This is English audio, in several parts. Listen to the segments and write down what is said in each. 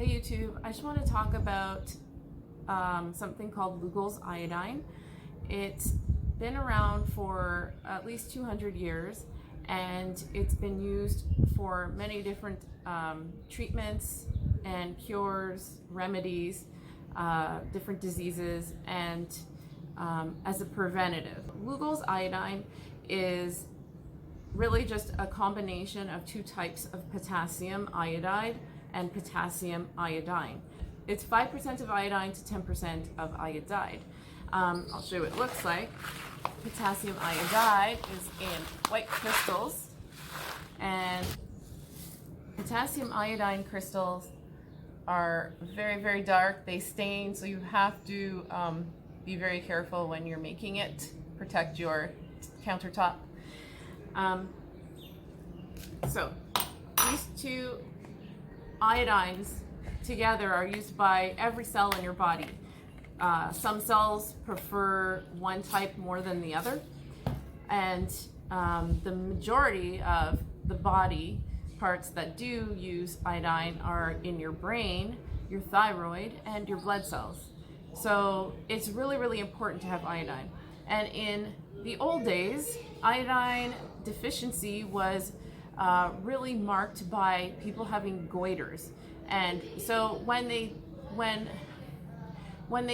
Hey YouTube, I just want to talk about something called Lugols Iodine. It's been around for at least 200 years and it's been used for many different treatments and cures, remedies, different diseases, and as a preventative. Lugols Iodine is really just a combination of two types of potassium iodide and potassium iodine. It's 5% of iodine to 10% of iodide. I'll show you what it looks like. Potassium iodide is in white crystals, and potassium iodine crystals are very, very dark. They stain, so you have to be very careful when you're making it. Protect your countertop. So these two iodines together are used by every cell in your body. Some cells prefer one type more than the other, and the majority of the body parts that do use iodine are in your brain, your thyroid, and your blood cells. So it's really, really important to have iodine. And in the old days, iodine deficiency was really marked by people having goiters. And so when they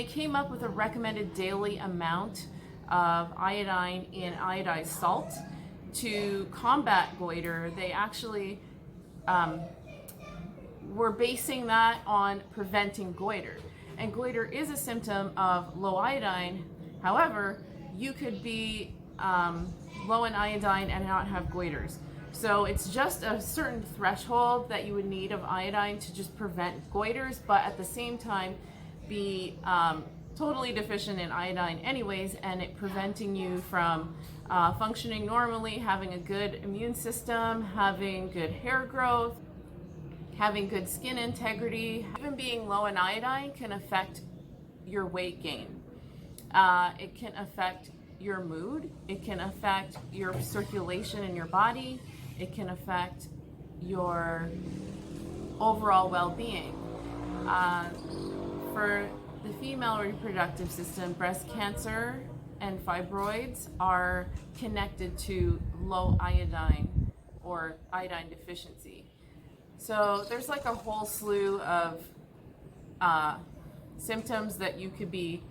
came up with a recommended daily amount of iodine in iodized salt to combat goiter, they actually were basing that on preventing goiter. And goiter is a symptom of low iodine. However, you could be low in iodine and not have goiters. So it's just a certain threshold that you would need of iodine to just prevent goiters, but at the same time be totally deficient in iodine anyways, and it preventing you from functioning normally, having a good immune system, having good hair growth, having good skin integrity. Even being low in iodine can affect your weight gain. It can affect your mood. It can affect your circulation in your body. It can affect your overall well-being. For the female reproductive system, breast cancer and fibroids are connected to low iodine or iodine deficiency. So there's like a whole slew of symptoms that you could be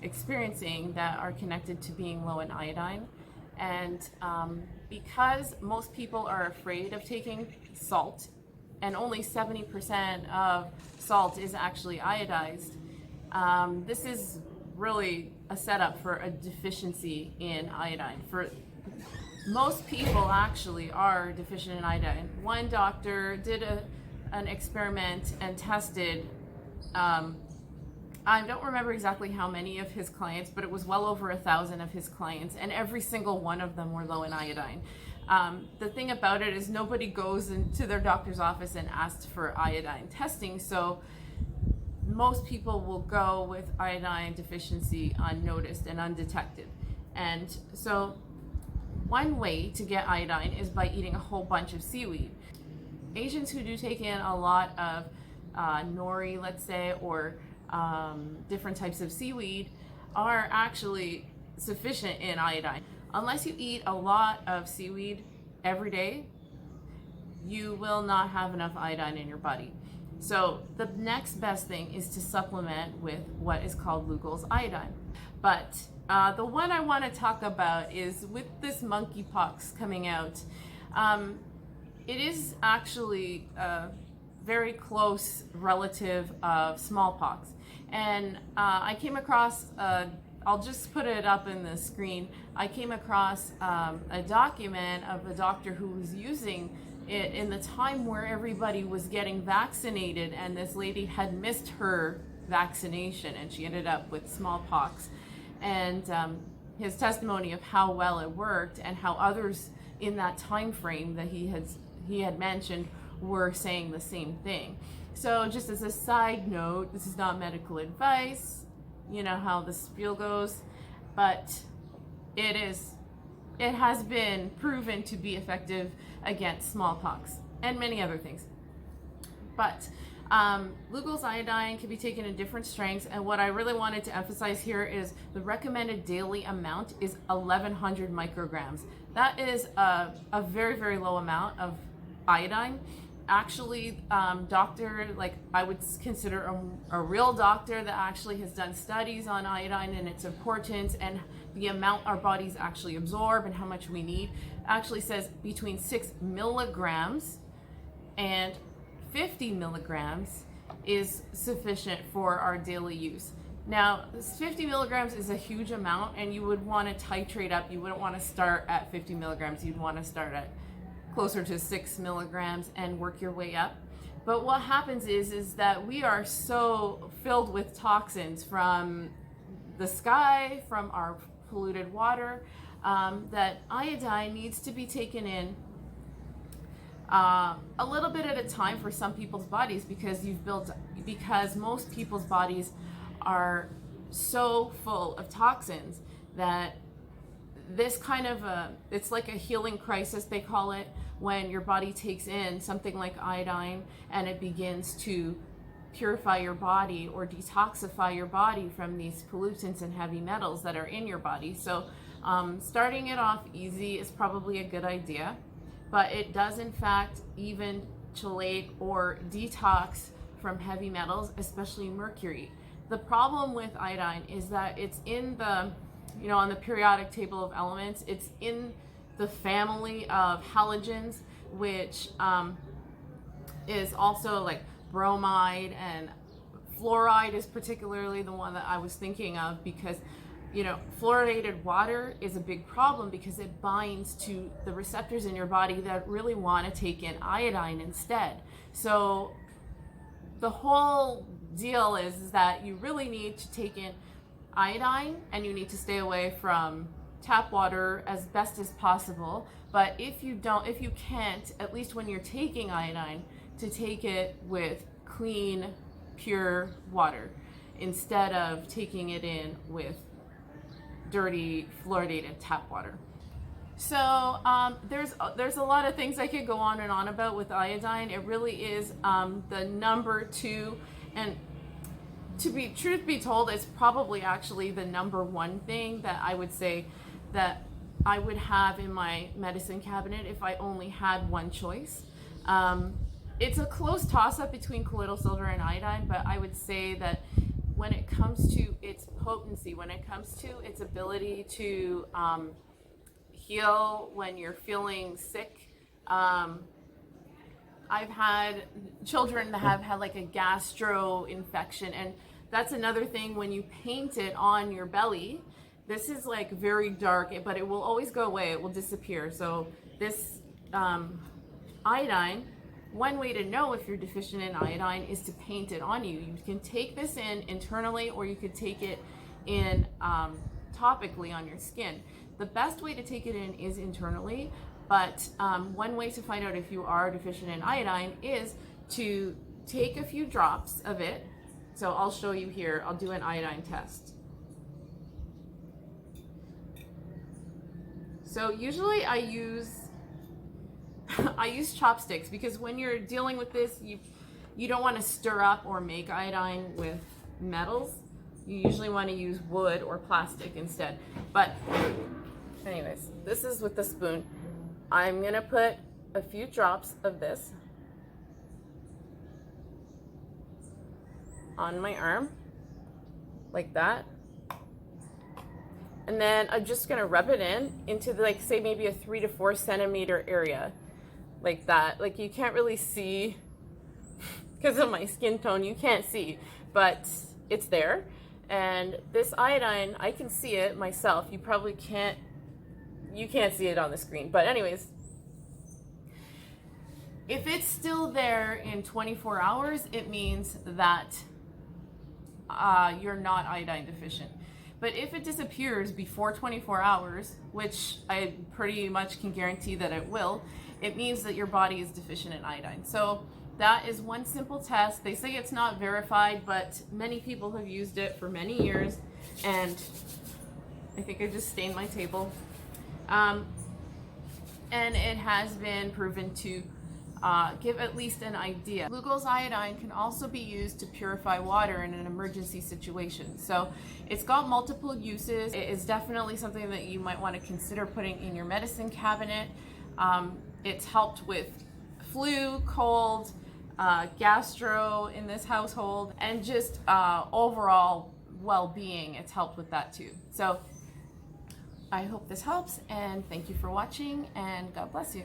experiencing that are connected to being low in iodine. And because most people are afraid of taking salt, and only 70% of salt is actually iodized, this is really a setup for a deficiency in iodine. For most people actually are deficient in iodine. One doctor did an experiment and tested, I don't remember exactly how many of his clients, but it was well over 1,000 of his clients, and every single one of them were low in iodine. The thing about it is nobody goes into their doctor's office and asks for iodine testing, so most people will go with iodine deficiency unnoticed and undetected. And so one way to get iodine is by eating a whole bunch of seaweed. Asians who do take in a lot of nori, let's say, or different types of seaweed are actually sufficient in iodine. Unless you eat a lot of seaweed every day, you will not have enough iodine in your body. So the next best thing is to supplement with what is called Lugols Iodine. But the one I want to talk about is with this monkeypox coming out. It is actually a very close relative of smallpox. And I came across, I'll just put it up in the screen, I came across a document of a doctor who was using it in the time where everybody was getting vaccinated, and this lady had missed her vaccination and she ended up with smallpox. And his testimony of how well it worked and how others in that time frame that he had mentioned were saying the same thing. So just as a side note, this is not medical advice, you know how the spiel goes, but it has been proven to be effective against smallpox and many other things. But Lugols iodine can be taken in different strengths, and what I really wanted to emphasize here is the recommended daily amount is 1100 micrograms. That is a very, very low amount of iodine. Actually, doctor, like I would consider a real doctor that actually has done studies on iodine and its importance and the amount our bodies actually absorb and how much we need, actually says between 6 milligrams and 50 milligrams is sufficient for our daily use. Now, 50 milligrams is a huge amount, and you would want to titrate up. You wouldn't want to start at 50 milligrams. You'd want to start at closer to 6 milligrams and work your way up. But what happens is that we are so filled with toxins from the sky, from our polluted water, that iodine needs to be taken in a little bit at a time for some people's bodies, because most people's bodies are so full of toxins that this kind of it's like a healing crisis, they call it, when your body takes in something like iodine and it begins to purify your body or detoxify your body from these pollutants and heavy metals that are in your body. So starting it off easy is probably a good idea, but it does in fact even chelate or detox from heavy metals, especially mercury. The problem with iodine is that it's in the, on the periodic table of elements, it's in the family of halogens, which is also like bromide, and fluoride is particularly the one that I was thinking of, because fluoridated water is a big problem because it binds to the receptors in your body that really want to take in iodine instead. So the whole deal is that you really need to take in iodine, and you need to stay away from tap water as best as possible. But if you can't, at least when you're taking iodine, to take it with clean, pure water instead of taking it in with dirty, fluoridated tap water. So there's a lot of things I could go on and on about with iodine. It really is the number 2, and truth be told, it's probably actually the number 1 thing that I would say that I would have in my medicine cabinet if I only had one choice. It's a close toss-up between colloidal silver and iodine, but I would say that when it comes to its potency, when it comes to its ability to heal when you're feeling sick, I've had children that have had like a gastro infection, and that's another thing. When you paint it on your belly, this is like very dark, but it will always go away, it will disappear. So this iodine, one way to know if you're deficient in iodine is to paint it on you. You can take this in internally, or you could take it in topically on your skin. The best way to take it in is internally, but one way to find out if you are deficient in iodine is to take a few drops of it. So I'll show you here, I'll do an iodine test. So usually I use chopsticks, because when you're dealing with this, you don't want to stir up or make iodine with metals. You usually want to use wood or plastic instead. But anyways, this is with the spoon. I'm going to put a few drops of this on my arm, like that. And then I'm just going to rub it into like, say maybe a 3 to 4 centimeter area, like that. Like you can't really see because of my skin tone, you can't see, but it's there. And this iodine, I can see it myself. You probably can't, you can't see it on the screen. But anyways, if it's still there in 24 hours, it means that you're not iodine deficient. But if it disappears before 24 hours, which I pretty much can guarantee that it will, it means that your body is deficient in iodine. So that is one simple test. They say it's not verified, but many people have used it for many years. And I think I just stained my table. And it has been proven to give at least an idea. Lugols iodine can also be used to purify water in an emergency situation. So it's got multiple uses. It is definitely something that you might want to consider putting in your medicine cabinet. It's helped with flu, cold, gastro in this household, and just overall well-being. It's helped with that too. So I hope this helps, and thank you for watching, and God bless you.